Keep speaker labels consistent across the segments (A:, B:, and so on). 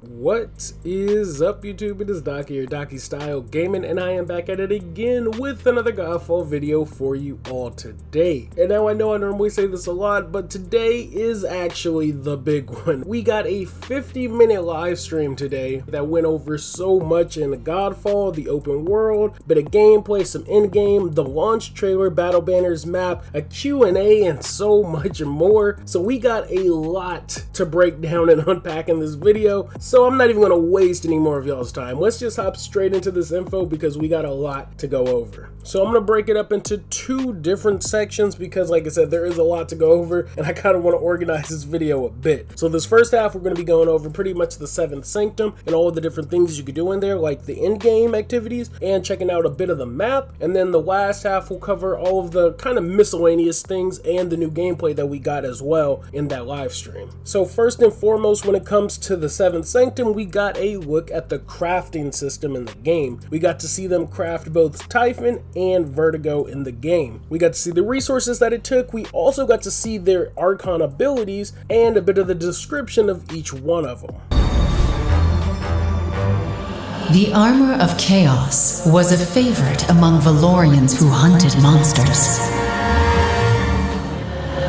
A: What is up, YouTube? It is Doc here, Docky Style Gaming, and I am back at it again with another GodFall video for you all today. And now I know I normally say this a lot, but today is actually the big one. We got a 50-minute live stream today that went over so much in GodFall, the open world, bit of gameplay, some Endgame, the launch trailer, battle banners map, a Q&A, and so much more. So we got a lot to break down and unpack in this video. So I'm not even going to waste any more of y'all's time. Let's just hop straight into this info because we got a lot to go over. So I'm going to break it up into two different sections because, like I said, there is a lot to go over and I kind of want to organize this video a bit. So this first half, we're going to be going over pretty much the 7th Sanctum and all of the different things you could do in there, like the in-game activities and checking out a bit of the map. And then the last half will cover all of the kind of miscellaneous things and the new gameplay that we got as well in that live stream. So first and foremost, when it comes to the 7th Sanctum, we got a look at the crafting system in the game. We got to see them craft both Typhon and Vertigo in the game. We got to see the resources that it took. We also got to see their Archon abilities and a bit of the description of each one of them.
B: The armor of chaos was a favorite among Valorians who hunted monsters.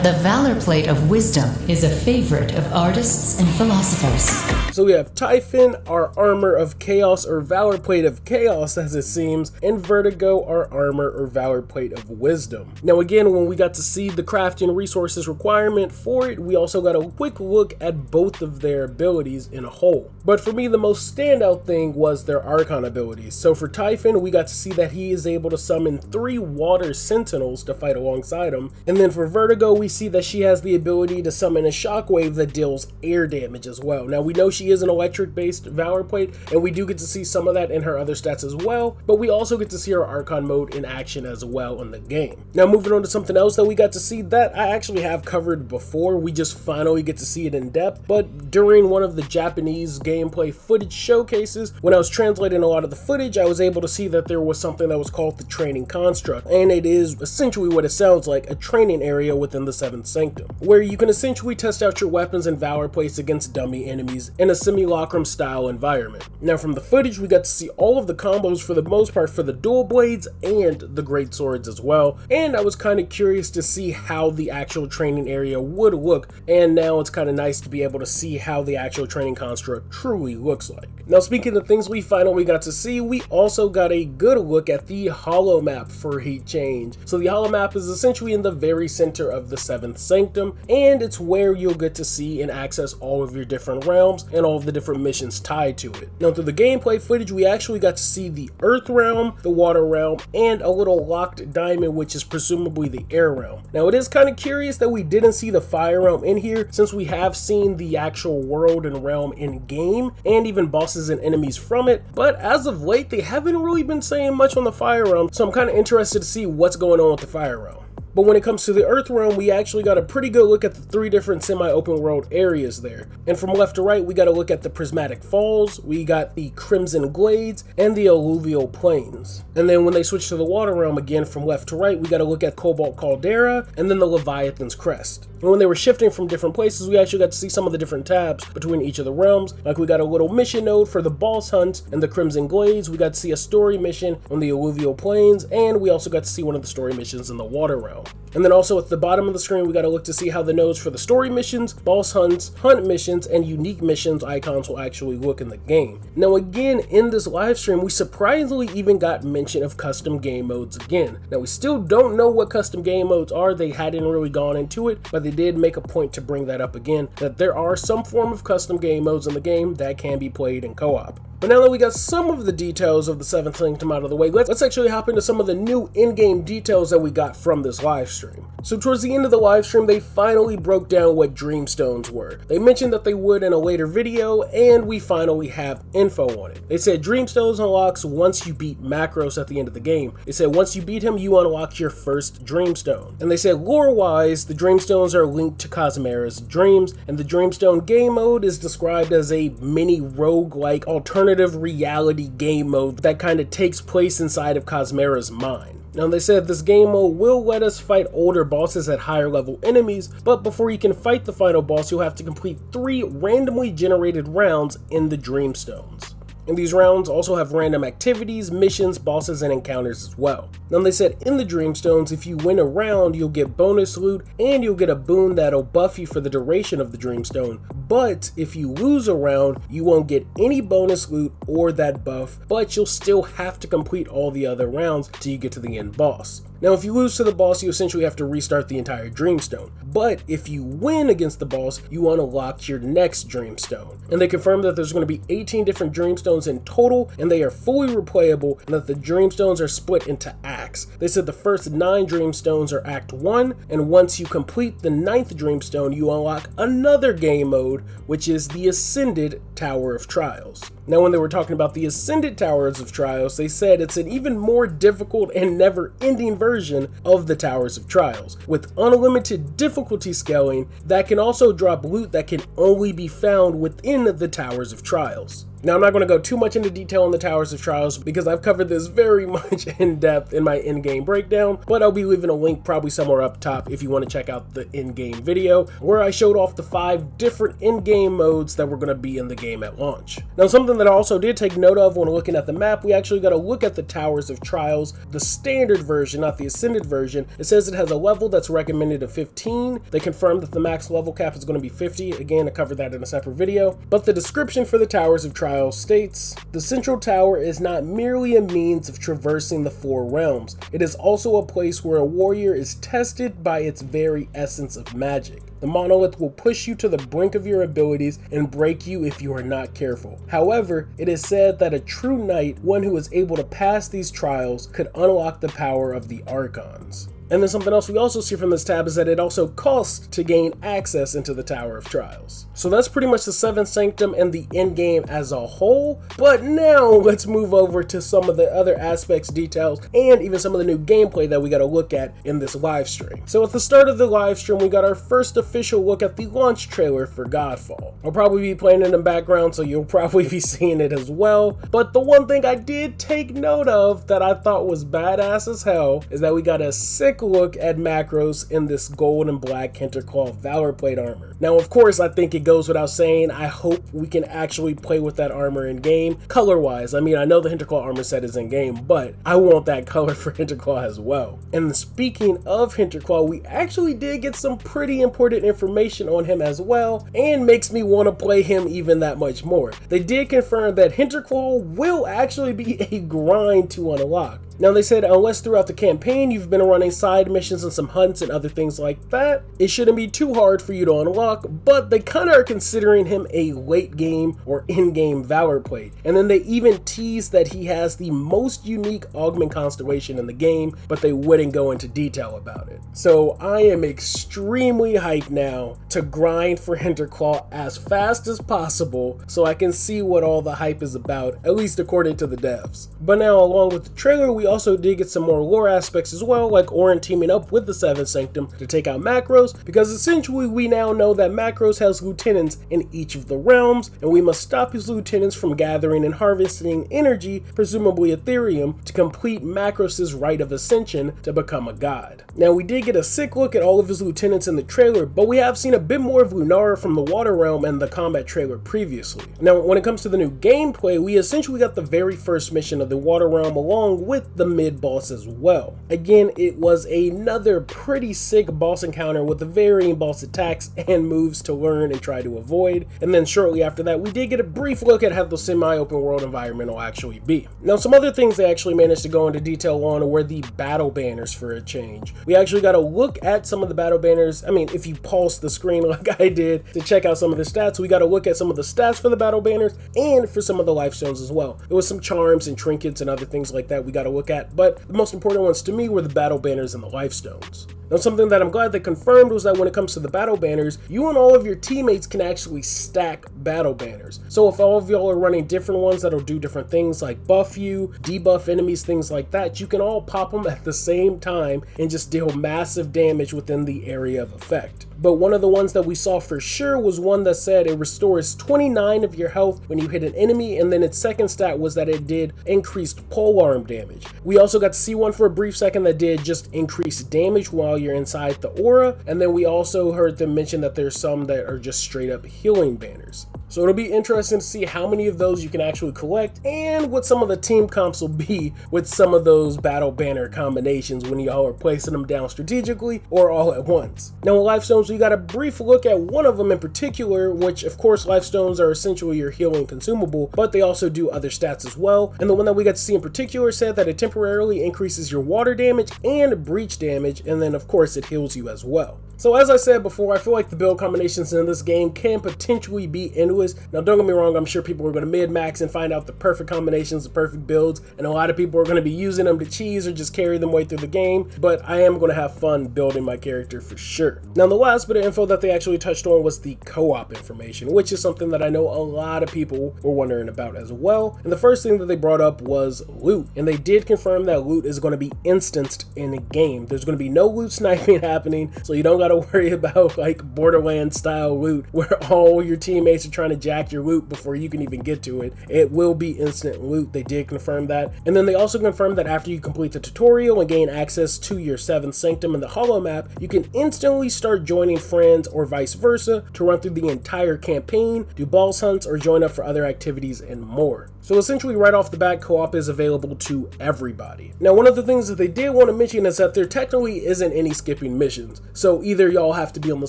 B: The Valorplate of wisdom is a favorite of artists and philosophers.
A: So we have Typhon, our armor of chaos, or Valorplate of chaos as it seems, and Vertigo, our armor or Valorplate of wisdom. Now again, when we got to see the crafting resources requirement for it, we also got a quick look at both of their abilities in a whole. But for me, the most standout thing was their Archon abilities. So for Typhon, we got to see that he is able to summon 3 water sentinels to fight alongside him. And then for Vertigo, we see that she has the ability to summon a shockwave that deals air damage as well. Now we know she is an electric based Valorplate, and we do get to see some of that in her other stats as well, but we also get to see her Archon mode in action as well in the game. Now moving on to something else that we got to see that I actually have covered before, we just finally get to see it in depth, but during one of the Japanese gameplay footage showcases, when I was translating a lot of the footage, I was able to see that there was something that was called the training construct, and it is essentially what it sounds like, a training area within the 7th Sanctum, where you can essentially test out your weapons and Valorplates against dummy enemies in a simulacrum style environment. Now from the footage, we got to see all of the combos for the most part for the dual blades and the great swords as well, and I was kind of curious to see how the actual training area would look, and now it's kind of nice to be able to see how the actual training construct truly looks like. Now speaking of things we finally got to see, we also got a good look at the holo map for Heat Change. So the holo map is essentially in the very center of the 7th Sanctum, and it's where you'll get to see and access all of your different realms and all of the different missions tied to it. Now through the gameplay footage, we actually got to see the Earth realm, the Water realm, and a little locked diamond, which is presumably the Air realm. Now it is kind of curious that we didn't see the Fire realm in here, since we have seen the actual world and realm in game, and even bosses and enemies from it, but as of late they haven't really been saying much on the Fire realm, so I'm kind of interested to see what's going on with the Fire realm. But when it comes to the Earth realm, we actually got a pretty good look at the 3 different semi-open world areas there. And from left to right, we got a look at the Prismatic Falls, we got the Crimson Glades, and the Alluvial Plains. And then when they switch to the Water realm again, from left to right, we got a look at Cobalt Caldera, and then the Leviathan's Crest. And when they were shifting from different places, we actually got to see some of the different tabs between each of the realms. Like we got a little mission node for the boss hunt in the Crimson Glades, we got to see a story mission on the Alluvial Plains, and we also got to see one of the story missions in the Water realm. And then also at the bottom of the screen, we got to look to see how the nodes for the story missions, boss hunts, hunt missions, and unique missions icons will actually look in the game. Now again, in this live stream, we surprisingly even got mention of custom game modes again. Now we still don't know what custom game modes are, they hadn't really gone into it, but they did make a point to bring that up again, that there are some form of custom game modes in the game that can be played in co-op. But now that we got some of the details of the 7th Sanctum out of the way, let's actually hop into some of the new in-game details that we got from this live stream. So towards the end of the live stream, they finally broke down what Dreamstones were. They mentioned that they would in a later video, and we finally have info on it. They said Dreamstones unlocks once you beat Macros at the end of the game. They said once you beat him, you unlock your first Dreamstone. And they said lore-wise, the Dreamstones are linked to Cosmera's dreams, and the Dreamstone game mode is described as a mini rogue-like alternative reality game mode that kind of takes place inside of Cosmera's mind. Now they said this game mode will let us fight older bosses at higher level enemies, but before you can fight the final boss, you'll have to complete 3 randomly generated rounds in the Dreamstones. And these rounds also have random activities, missions, bosses, and encounters as well. Now they said in the Dreamstones, if you win a round, you'll get bonus loot and you'll get a boon that'll buff you for the duration of the Dreamstone. But if you lose a round, you won't get any bonus loot or that buff, but you'll still have to complete all the other rounds till you get to the end boss. Now if you lose to the boss, you essentially have to restart the entire Dreamstone. But if you win against the boss, you unlock your next Dreamstone. And they confirmed that there's going to be 18 different Dreamstones in total, and they are fully replayable, and that the Dreamstones are split into acts. They said the first 9 Dreamstones are Act 1, and once you complete the 9th Dreamstone, you unlock another game mode, which is the Ascended Tower of Trials. Now when they were talking about the Ascended Towers of Trials, they said it's an even more difficult and never-ending version of the Towers of Trials, with unlimited difficulty scaling that can also drop loot that can only be found within the Towers of Trials. Now I'm not going to go too much into detail on the Towers of Trials because I've covered this very much in depth in my in-game breakdown, but I'll be leaving a link probably somewhere up top if you want to check out the in-game video where I showed off the 5 different in-game modes that were going to be in the game at launch. Now something that I also did take note of when looking at the map, we actually got to look at the Towers of Trials, the standard version, not the Ascended version. It says it has a level that's recommended of 15. They confirmed that the max level cap is going to be 50. Again, I covered that in a separate video, but the description for the Towers of Trials states, the central tower is not merely a means of traversing the 4 realms, it is also a place where a warrior is tested by its very essence of magic. The monolith will push you to the brink of your abilities and break you if you are not careful. However, it is said that a true knight, one who is able to pass these trials, could unlock the power of the Archons. And then something else we also see from this tab is that it also costs to gain access into the Tower of Trials. So that's pretty much the 7th Sanctum and the endgame as a whole. But now let's move over to some of the other aspects, details, and even some of the new gameplay that we got to look at in this live stream. So at the start of the live stream, we got our first official look at the launch trailer for GodFall. I'll probably be playing it in the background, so you'll probably be seeing it as well. But the one thing I did take note of that I thought was badass as hell is that we got a sick look at macros in this gold and black Hinterclaw Valorplate armor. Now of course I think it goes without saying, I hope we can actually play with that armor in game color wise. I mean, I know the Hinterclaw armor set is in game, but I want that color for Hinterclaw as well. And speaking of Hinterclaw, we actually did get some pretty important information on him as well, and makes me want to play him even that much more. They did confirm that Hinterclaw will actually be a grind to unlock. Now they said unless throughout the campaign you've been running side missions and some hunts and other things like that, it shouldn't be too hard for you to unlock, but they kind of are considering him a late game or in-game Valorplate. And then they even teased that he has the most unique augment constellation in the game, but they wouldn't go into detail about it. So I am extremely hyped now to grind for Hinterclaw as fast as possible so I can see what all the hype is about, at least according to the devs. But now along with the trailer, we also did get some more lore aspects as well, like Orin teaming up with the 7th Sanctum to take out Macros, because essentially we now know that Macros has lieutenants in each of the realms, and we must stop his lieutenants from gathering and harvesting energy, presumably Ethereum, to complete Macros' rite of ascension to become a god. Now we did get a sick look at all of his lieutenants in the trailer, but we have seen a bit more of Lunara from the Water Realm and the combat trailer previously. Now when it comes to the new gameplay, we essentially got the very first mission of the Water Realm along with the mid-boss as well. Again, it was another pretty sick boss encounter with the varying boss attacks and moves to learn and try to avoid. And then shortly after that, we did get a brief look at how the semi-open world environment will actually be. Now, some other things they actually managed to go into detail on were the battle banners for a change. We actually got a look at some of the battle banners. I mean, if you pulse the screen like I did to check out some of the stats, we got a look at some of the stats for the battle banners and for some of the life stones as well. There was some charms and trinkets and other things like that we got to look at, but the most important ones to me were the battle banners and the life stones. Now, something that I'm glad they confirmed was that when it comes to the battle banners, you and all of your teammates can actually stack battle banners. So if all of y'all are running different ones that'll do different things like buff you, debuff enemies, things like that, you can all pop them at the same time and just deal massive damage within the area of effect. But one of the ones that we saw for sure was one that said it restores 29 of your health when you hit an enemy, and then its second stat was that it did increased polearm damage. We also got to see one for a brief second that did just increased damage while you're inside the aura, and then we also heard them mention that there's some that are just straight up healing banners. So it'll be interesting to see how many of those you can actually collect and what some of the team comps will be with some of those battle banner combinations when y'all are placing them down strategically or all at once. Now with Lifestones, we got a brief look at one of them in particular, which of course Lifestones are essentially your healing consumable, but they also do other stats as well. And the one that we got to see in particular said that it temporarily increases your water damage and breach damage, and then of course it heals you as well. So as I said before, I feel like the build combinations in this game can potentially be endless. Now don't get me wrong, I'm sure people are going to min-max and find out the perfect combinations, the perfect builds, and a lot of people are going to be using them to cheese or just carry them way through the game, but I am going to have fun building my character for sure. Now the last bit of info that they actually touched on was the co-op information, which is something that I know a lot of people were wondering about as well. And the first thing that they brought up was loot, and they did confirm that loot is going to be instanced in the game. There's going to be no loot sniping happening, so you don't got to worry about like Borderlands style loot where all your teammates are trying to jack your loot before you can even get to it. It will be instant loot. They did confirm that. And then they also confirmed that after you complete the tutorial and gain access to your 7th Sanctum in the Hollow map, you can instantly start joining friends or vice versa to run through the entire campaign, do boss hunts, or join up for other activities and more. So essentially right off the bat, co-op is available to everybody. Now one of the things that they did want to mention is that there technically isn't any skipping missions. So either y'all have to be on the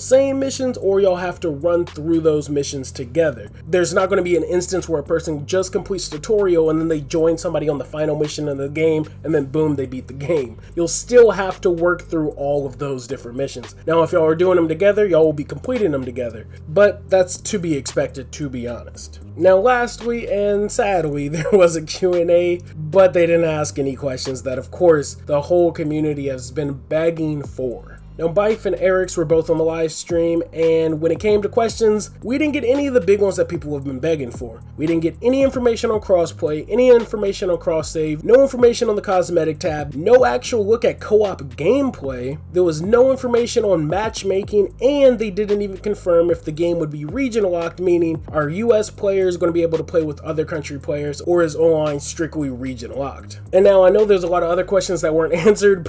A: same missions or y'all have to run through those missions together. There's not going to be an instance where a person just completes the tutorial and then they join somebody on the final mission of the game and then boom, they beat the game. You'll still have to work through all of those different missions. Now if y'all are doing them together, y'all will be completing them together, but that's to be expected, to be honest. Now lastly and sadly, there was a Q&A, but they didn't ask any questions that of course the whole community has been begging for. Now, Bife and Eric's were both on the live stream, and when it came to questions, we didn't get any of the big ones that people have been begging for. We didn't get any information on crossplay, any information on cross-save, no information on the cosmetic tab, no actual look at co-op gameplay, there was no information on matchmaking, and they didn't even confirm if the game would be region locked, meaning are US players going to be able to play with other country players, or is online strictly region locked? And now I know there's a lot of other questions that weren't answered,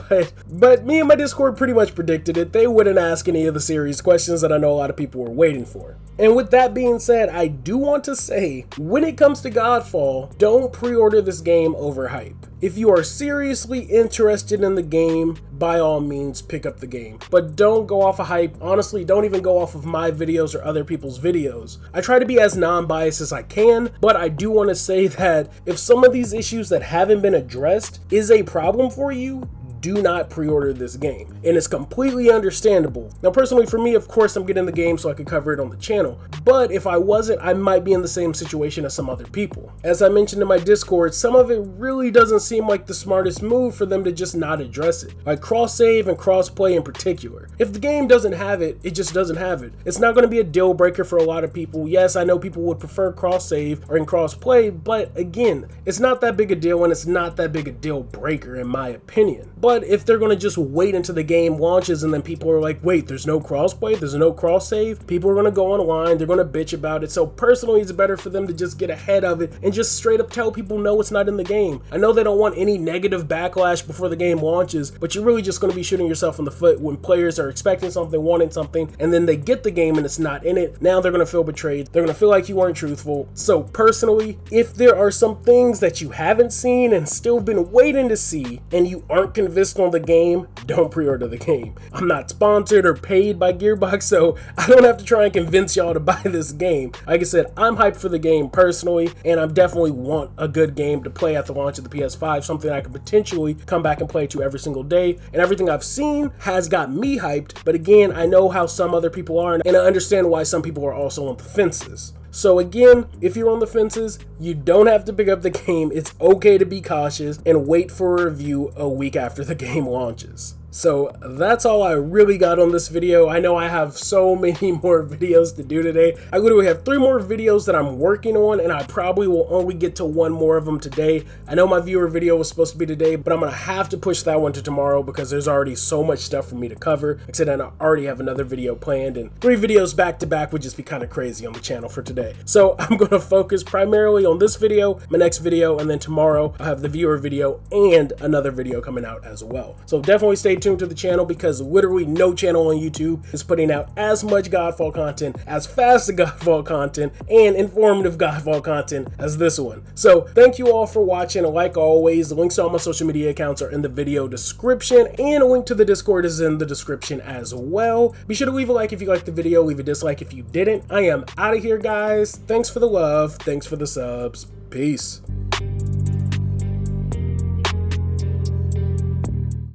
A: but me and my Discord pretty much predicted it. They wouldn't ask any of the serious questions that I know a lot of people were waiting for. And with that being said, I do want to say, when it comes to GodFall, don't pre-order this game over hype. If you are seriously interested in the game, by all means pick up the game. But don't go off of hype. Honestly, don't even go off of my videos or other people's videos. I try to be as non-biased as I can, but I do want to say that if some of these issues that haven't been addressed is a problem for you, do not pre-order this game, and it's completely understandable. Now personally for me, of course I'm getting the game so I could cover it on the channel, but if I wasn't, I might be in the same situation as some other people. As I mentioned in my Discord, some of it really doesn't seem like the smartest move for them to just not address it, like cross-save and cross-play in particular. If the game doesn't have it, it just doesn't have it. It's not going to be a deal breaker for a lot of people. Yes, I know people would prefer cross-save or in cross-play, but again, it's not that big a deal, and it's not that big a deal breaker in my opinion. But if they're going to just wait until the game launches and then people are like, wait, there's no crossplay, there's no cross save, people are going to go online, they're going to bitch about it. So personally, it's better for them to just get ahead of it and just straight up tell people no, it's not in the game. I know they don't want any negative backlash before the game launches, but you're really just going to be shooting yourself in the foot when players are expecting something, wanting something, and then they get the game and it's not in it. Now they're going to feel betrayed. They're going to feel like you weren't truthful. So personally, if there are some things that you haven't seen and still been waiting to see and you aren't convinced on the game, don't pre-order the game. I'm not sponsored or paid by Gearbox, so I don't have to try and convince y'all to buy this game. Like I said, I'm hyped for the game personally, and I definitely want a good game to play at the launch of the PS5, something I could potentially come back and play to every single day, and everything I've seen has got me hyped, but again, I know how some other people are, and I understand why some people are also on the fences. So again, if you're on the fences, you don't have to pick up the game. It's okay to be cautious and wait for a review a week after the game launches. So that's all I really got on this video. I know I have so many more videos to do today. I literally have 3 more videos that I'm working on, and I probably will only get to 1 more of them today. I know my viewer video was supposed to be today, but I'm gonna have to push that one to tomorrow because there's already so much stuff for me to cover. Like I said, I already have another video planned, and 3 videos back to back would just be kind of crazy on the channel for today. So I'm gonna focus primarily on this video, my next video, and then tomorrow I'll have the viewer video and another video coming out as well. So definitely stay tuned to the channel because literally no channel on YouTube is putting out as much Godfall content, as fast as Godfall content, and informative Godfall content as this one. So thank you all for watching, and like always, the links to all my social media accounts are in the video description, and a link to the Discord is in the description as well. Be sure to leave a like if you liked the video, leave a dislike if you didn't. I am out of here, guys. Thanks for the love, thanks for the subs, peace.